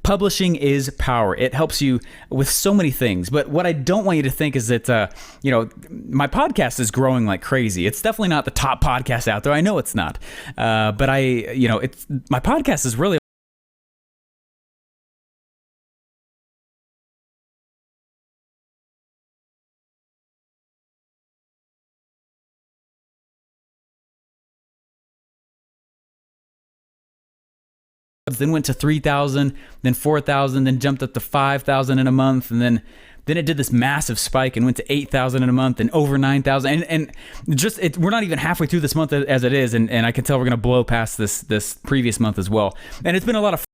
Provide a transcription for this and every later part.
Publishing is power. It helps you with so many things. But what I don't want you to think is that, my podcast is growing like crazy. It's definitely not the top podcast out there. I know it's not. But my podcast is really then went to 3,000, then 4,000, then jumped up to 5,000 in a month, and then it did this massive spike and went to 8,000 in a month and over 9,000. And we're not even halfway through this month as it is, and I can tell we're going to blow past this previous month as well. And it's been a lot of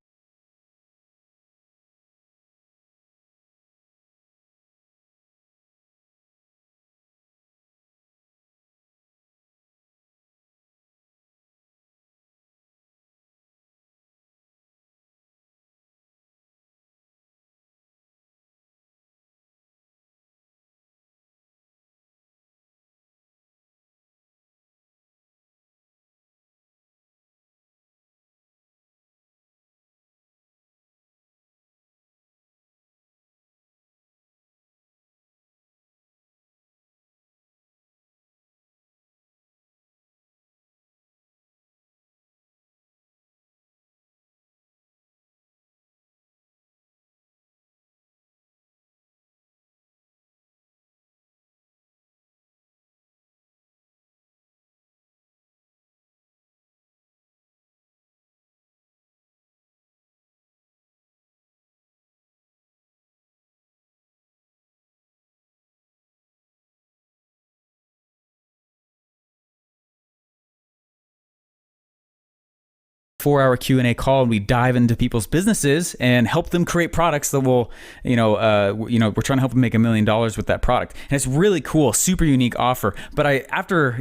4-hour Q&A call, and we dive into people's businesses and help them create products that will, we're trying to help them make $1 million with that product. And it's really cool, super unique offer. But after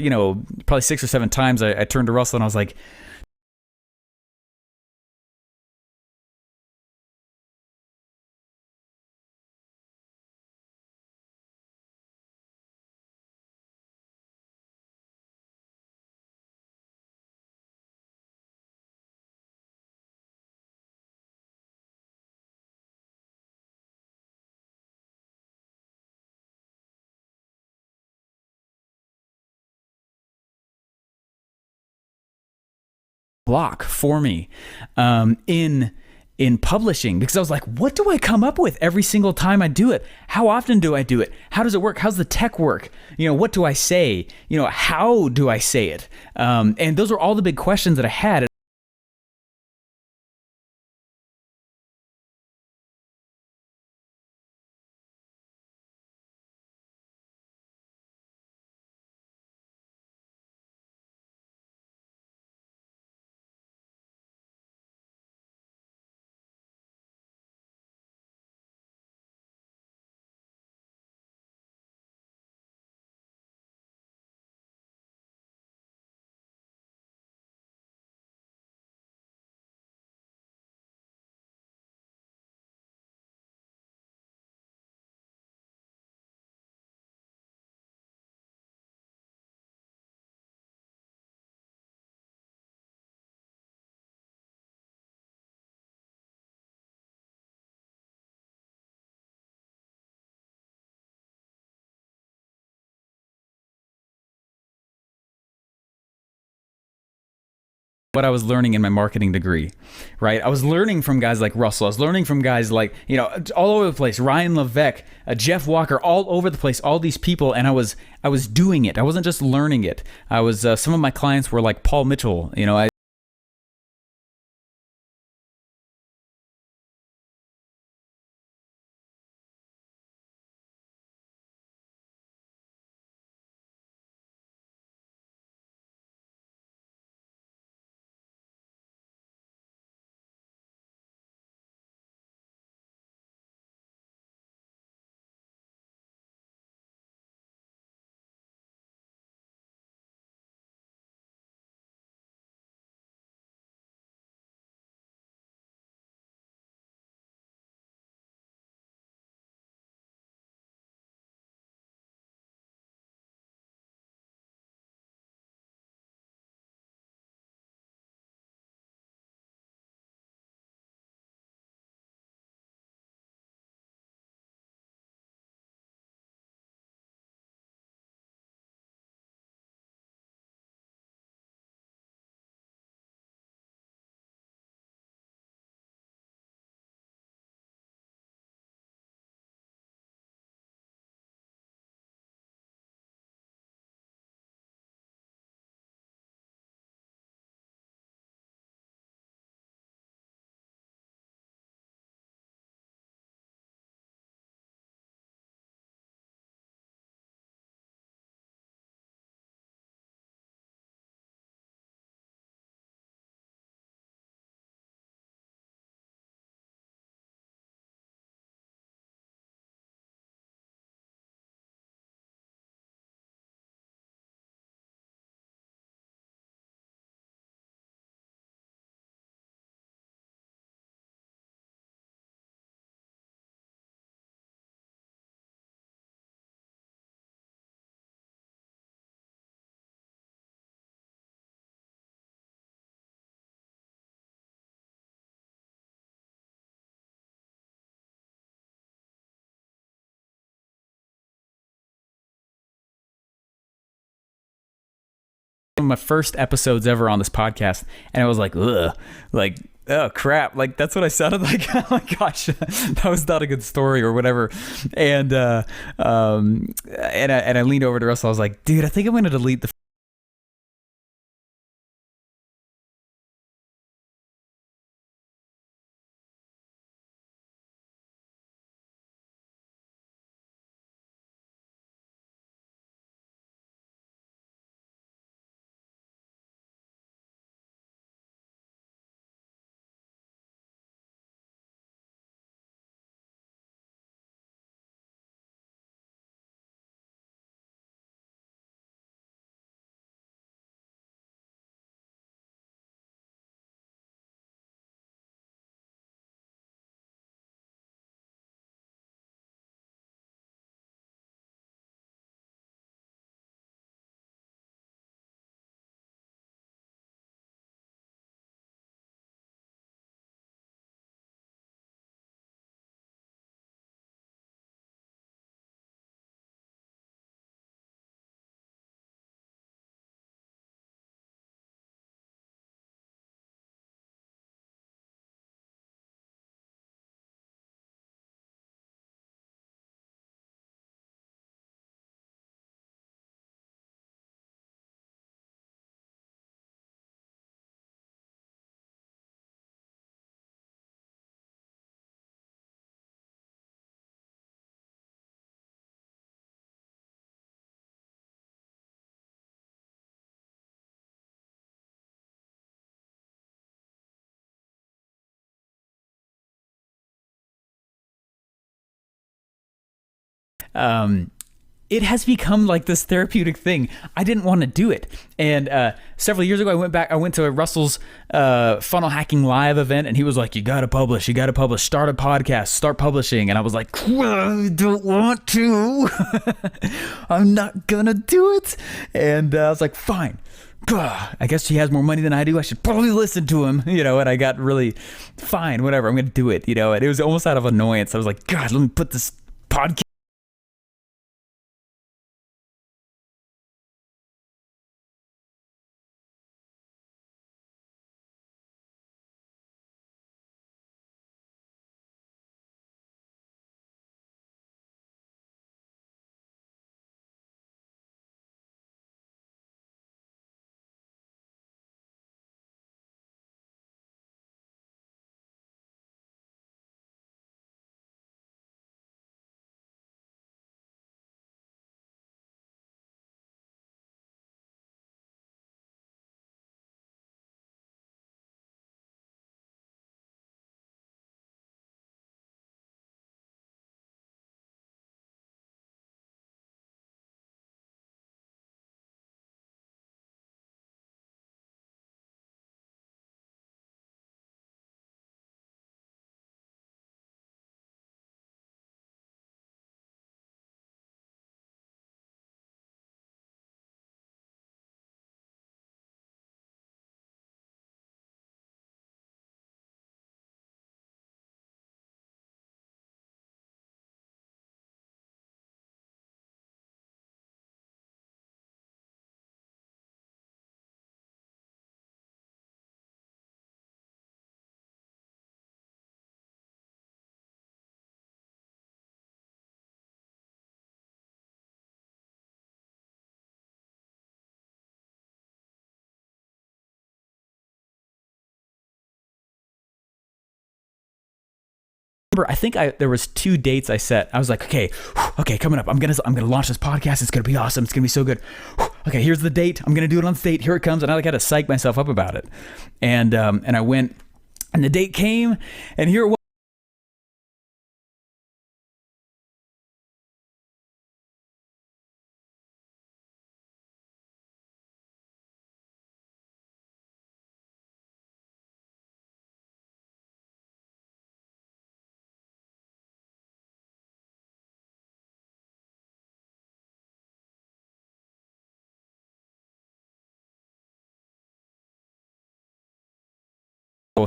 probably 6 or 7 times, I turned to Russell and I was like, block for me in publishing, because I was like, what do I come up with every single time I do it? How often do I do it? How does it work? How's the tech work? What do I say? How do I say it? And those are all the big questions that I had. What I was learning in my marketing degree, right? I was learning from guys like Russell. I was learning from guys like, all over the place, Ryan Levesque, Jeff Walker, all over the place, all these people. And I was doing it. I wasn't just learning it. I was, some of my clients were like Paul Mitchell, I of my first episodes ever on this podcast, and I was like, ugh, like, oh crap, like that's what I sounded like. Oh my gosh, that was not a good story or whatever. And I leaned over to Russell. I was like, dude, I think I'm gonna delete the. Um, it has become like this therapeutic thing. I didn't want to do it. And several years ago, I went to Russell's funnel hacking live event, and he was like, you got to publish, start a podcast, start publishing. And I was like, I don't want to. I'm not going to do it. And I was like, fine. I guess he has more money than I do. I should probably listen to him, and I got really fine, whatever. I'm going to do it, and it was almost out of annoyance. I was like, God, let me put this podcast. I think there was 2 dates I set. I was like, okay, coming up. I'm gonna launch this podcast. It's gonna be awesome. It's gonna be so good. Okay, here's the date. I'm gonna do it on the date. Here it comes. And I had to psych myself up about it. And I went, and the date came, and here it was.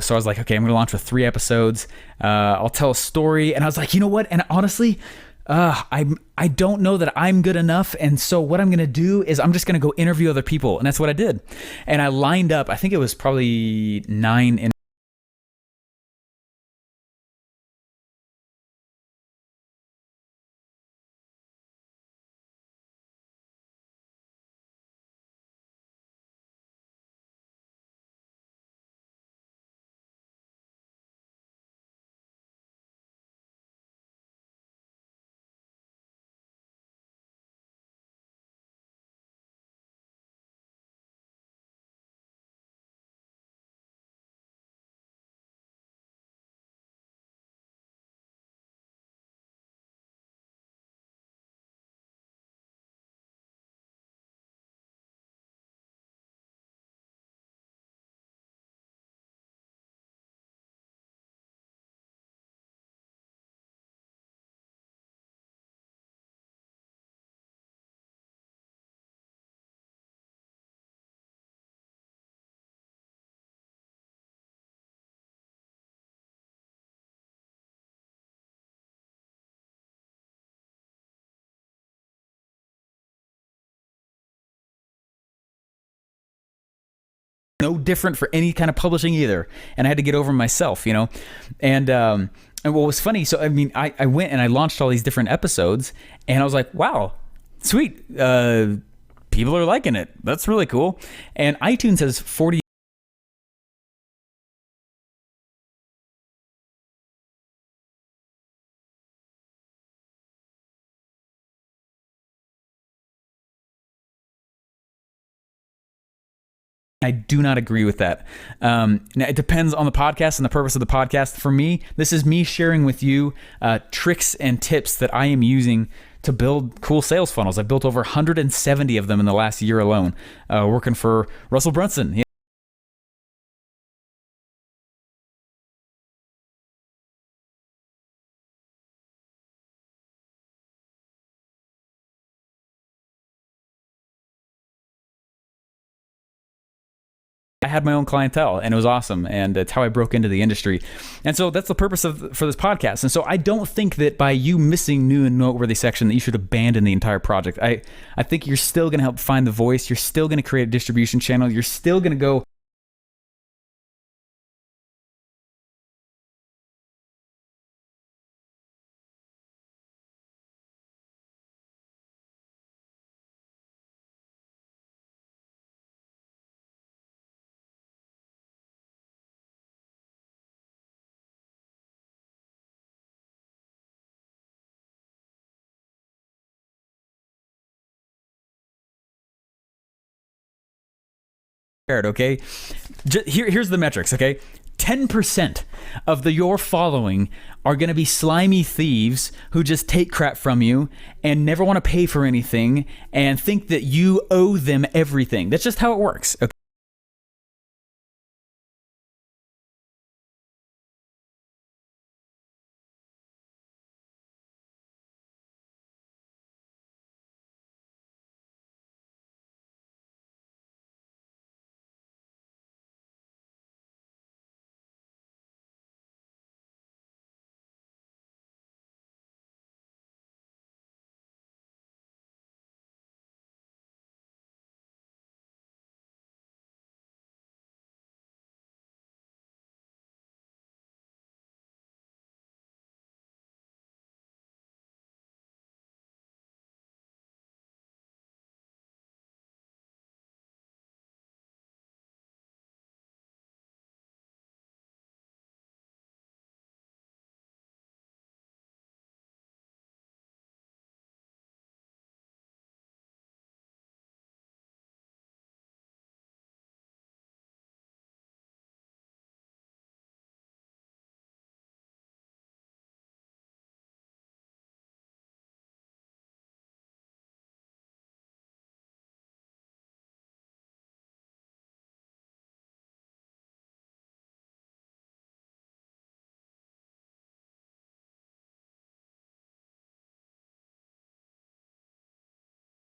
So I was like, okay, I'm going to launch with 3 episodes. I'll tell a story. And I was like, you know what? And honestly, I don't know that I'm good enough. And so what I'm going to do is I'm just going to go interview other people. And that's what I did. And I lined up, I think it was probably 9 no different for any kind of publishing either. And I had to get over myself, you know? And what was funny, so I mean, I went and I launched all these different episodes, and I was like, wow, sweet. People are liking it. That's really cool. And iTunes has 40. I do not agree with that. Now it depends on the podcast and the purpose of the podcast. For me, this is me sharing with you tricks and tips that I am using to build cool sales funnels. I've built over 170 of them in the last year alone, working for Russell Brunson. I had my own clientele, and it was awesome, and it's how I broke into the industry. And so that's the purpose for this podcast. And so I don't think that by you missing new and noteworthy section that you should abandon the entire project. I think you're still going to help find the voice. You're still going to create a distribution channel. You're still going to go okay? Here's the metrics, okay? 10% of your following are going to be slimy thieves who just take crap from you and never want to pay for anything and think that you owe them everything. That's just how it works, okay?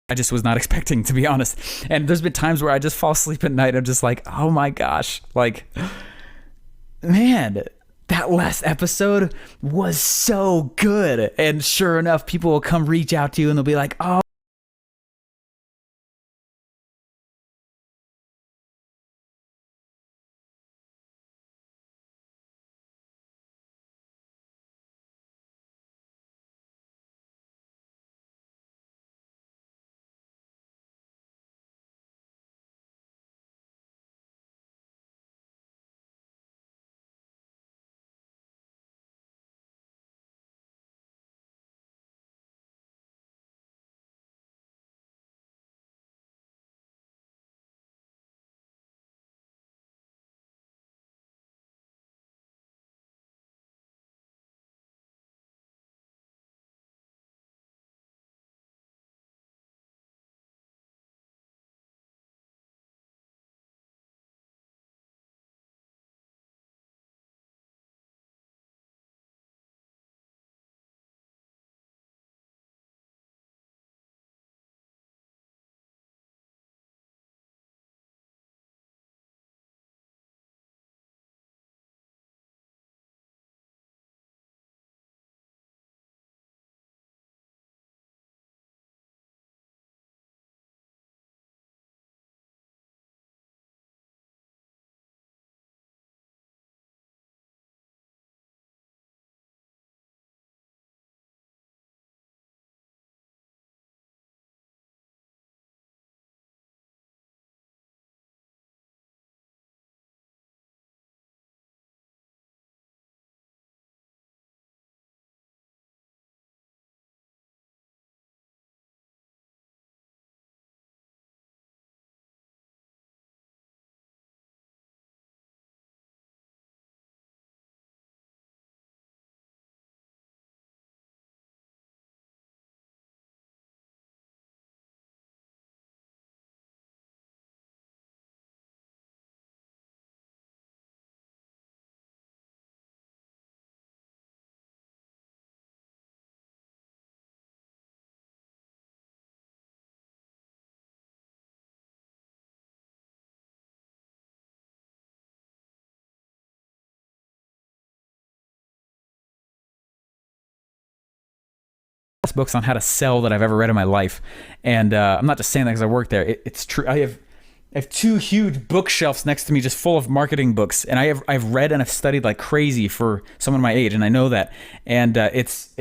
I just was not expecting, to be honest. And there's been times where I just fall asleep at night. I'm just like, oh my gosh, like, man, that last episode was so good. And sure enough, people will come reach out to you and they'll be like, oh, best books on how to sell that I've ever read in my life. And I'm not just saying that because I work there. It's true. I have two huge bookshelves next to me just full of marketing books, and I've read and I've studied like crazy for someone my age, and I know that. And it's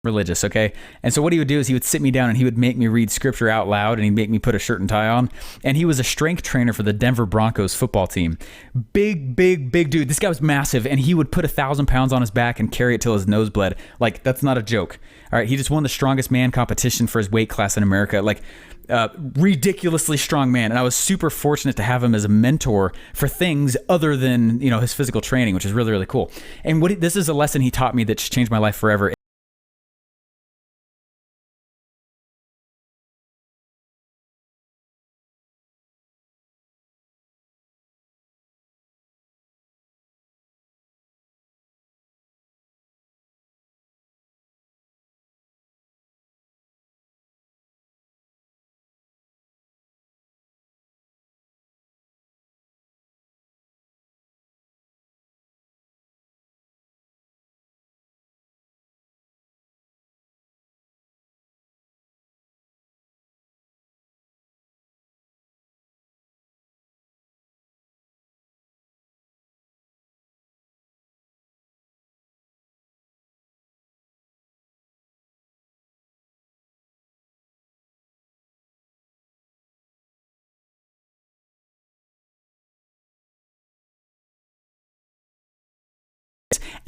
religious, okay? And so what he would do is he would sit me down and he would make me read scripture out loud, and he'd make me put a shirt and tie on. And he was a strength trainer for the Denver Broncos football team. Big dude. This guy was massive, and he would put 1,000 pounds on his back and carry it till his nose bled. Like, that's not a joke. All right, he just won the strongest man competition for his weight class in America. Like, ridiculously strong man. And I was super fortunate to have him as a mentor for things other than, you know, his physical training, which is really, really cool. And this is a lesson he taught me that's changed my life forever.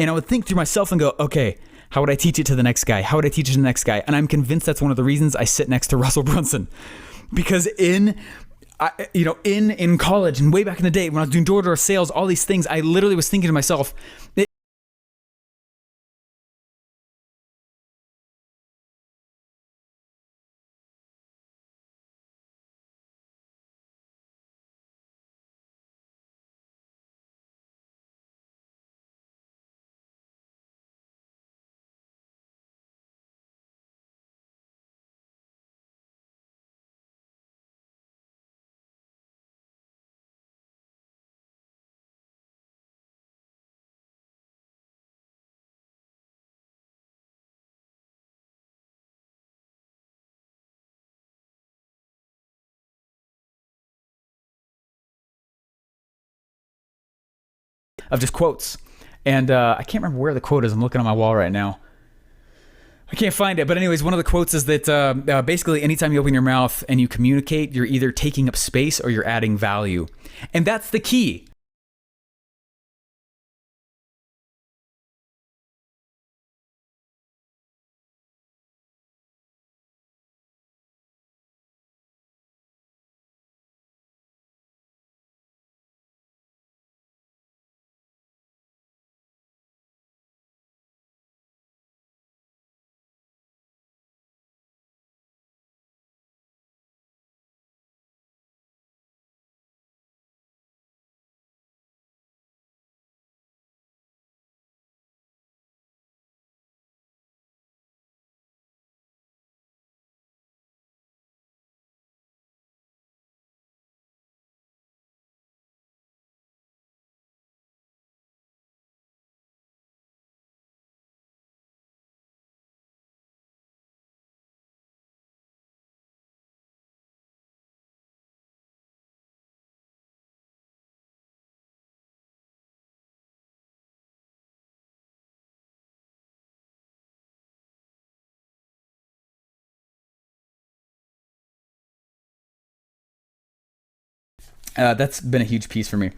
And I would think through myself and go, okay, how would I teach it to the next guy? How would I teach it to the next guy? And I'm convinced that's one of the reasons I sit next to Russell Brunson. Because in college and way back in the day when I was doing door-to-door sales, all these things, I literally was thinking to myself, of just quotes. And I can't remember where the quote is. I'm looking on my wall right now. I can't find it. But anyways, one of the quotes is that basically anytime you open your mouth and you communicate, you're either taking up space or you're adding value. And that's the key. That's been a huge piece for me.